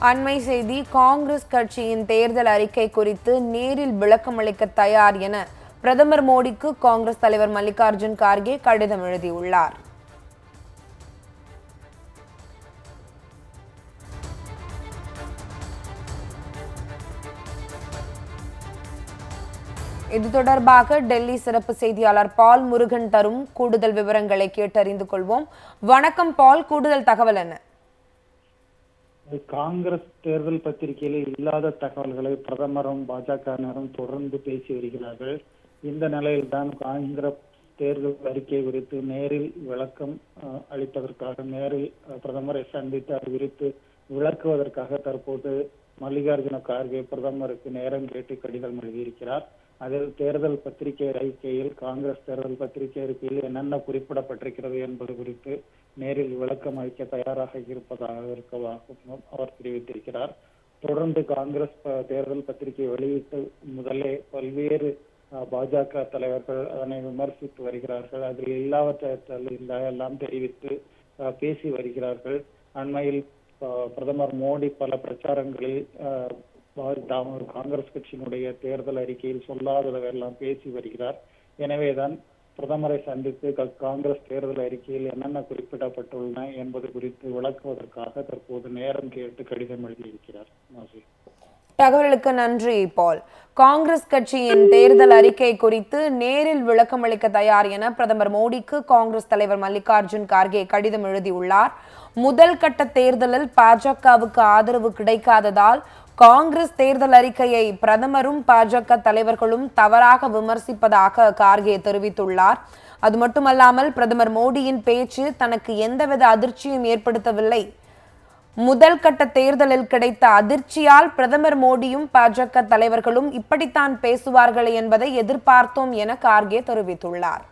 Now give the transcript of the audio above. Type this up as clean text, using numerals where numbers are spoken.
அண்மை செய்தி. காங்கிரஸ் கட்சியின் தேர்தல் அறிக்கை குறித்து நேரில் விளக்கமளிக்க தயார் என பிரதமர் மோடிக்கு காங்கிரஸ் தலைவர் மல்லிகார்ஜுன் கார்கே கடிதம் எழுதியுள்ளார். இது தொடர்பாக டெல்லி சிறப்பு செய்தியாளர் பால் முருகன் தரும் கூடுதல் விவரங்களை கேட்டறிந்து கொள்வோம். வணக்கம் பால், கூடுதல் தகவல் என்ன? காங்கிரஸ் தேர்தல் பத்திரிகையில் இல்லாத தகவல்களை பிரதமரும் பாஜகவினரும் தொடர்ந்து பேசி வருகிறார்கள். இந்த நிலையில்தான் காங்கிரஸ் தேர்தல் அறிக்கை குறித்து நேரில் விளக்கம் அளிப்பதற்காக நேரில் பிரதமரை சந்தித்து அது குறித்து விளக்குவதற்காக தற்போது மல்லிகார்ஜுன கார்கே பிரதமருக்கு நேரம் கேட்டு கடிதம் எழுதியிருக்கிறார். அதில் தேர்தல் பத்திரிகை அறிக்கையில் காங்கிரஸ் தேர்தல் பத்திரிகை அறிக்கையில் என்னென்ன குறிப்பிடப்பட்டிருக்கிறது என்பது குறித்து நேரில் விளக்கம் அளிக்க தயாராக இருப்பதாகவும் அவர் தெரிவித்திருக்கிறார். தொடர்ந்து காங்கிரஸ் தேர்தல் பத்திரிகை வெளியிட்டு முதலே பல்வேறு பாஜக தலைவர்கள் அதனை விமர்சித்து வருகிறார்கள். அதில் எல்லாம் தெரிவித்து பேசி வருகிறார்கள். அண்மையில் பிரதமர் மோடி பல பிரச்சாரங்களில் காங்கிரஸ் கட்சியினுடைய தேர்தல் அறிக்கையில் சொல்லாததெல்லாம் பேசி வருகிறார். எனவேதான் பிரதமரை சந்தித்து காங்கிரஸ் தேர்தல் அறிக்கையில் என்னென்ன குறிப்பிடப்பட்டுள்ளன என்பது குறித்து விளக்குவதற்காக தற்போது நேரம் கேட்டு கடிதம் எழுதியிருக்கிறார். தகவலுக்கு நன்றி பால். காங்கிரஸ் கட்சியின் தேர்தல் அறிக்கை குறித்து நேரில் விளக்கம் அளிக்க தயார் என பிரதமர் மோடிக்கு காங்கிரஸ் தலைவர் மல்லிகார்ஜுன் கார்கே கடிதம் எழுதியுள்ளார். முதல் கட்ட தேர்தலில் பாஜகவுக்கு ஆதரவு கிடைக்காததால் காங்கிரஸ் தேர்தல் அறிக்கையை பிரதமரும் பாஜக தலைவர்களும் தவறாக விமர்சிப்பதாக கார்கே தெரிவித்துள்ளார். அது மட்டுமல்லாமல் பிரதமர் மோடியின் பேச்சு தனக்கு எந்தவித அதிர்ச்சியும் ஏற்படுத்தவில்லை. முதல் கட்ட தேர்தலில் கிடைத்த அதிர்ச்சியால் பிரதமர் மோடியும் பாஜக தலைவர்களும் இப்படித்தான் பேசுவார்கள் என்பதை எதிர்பார்த்தோம் என கார்கே தெரிவித்துள்ளார்.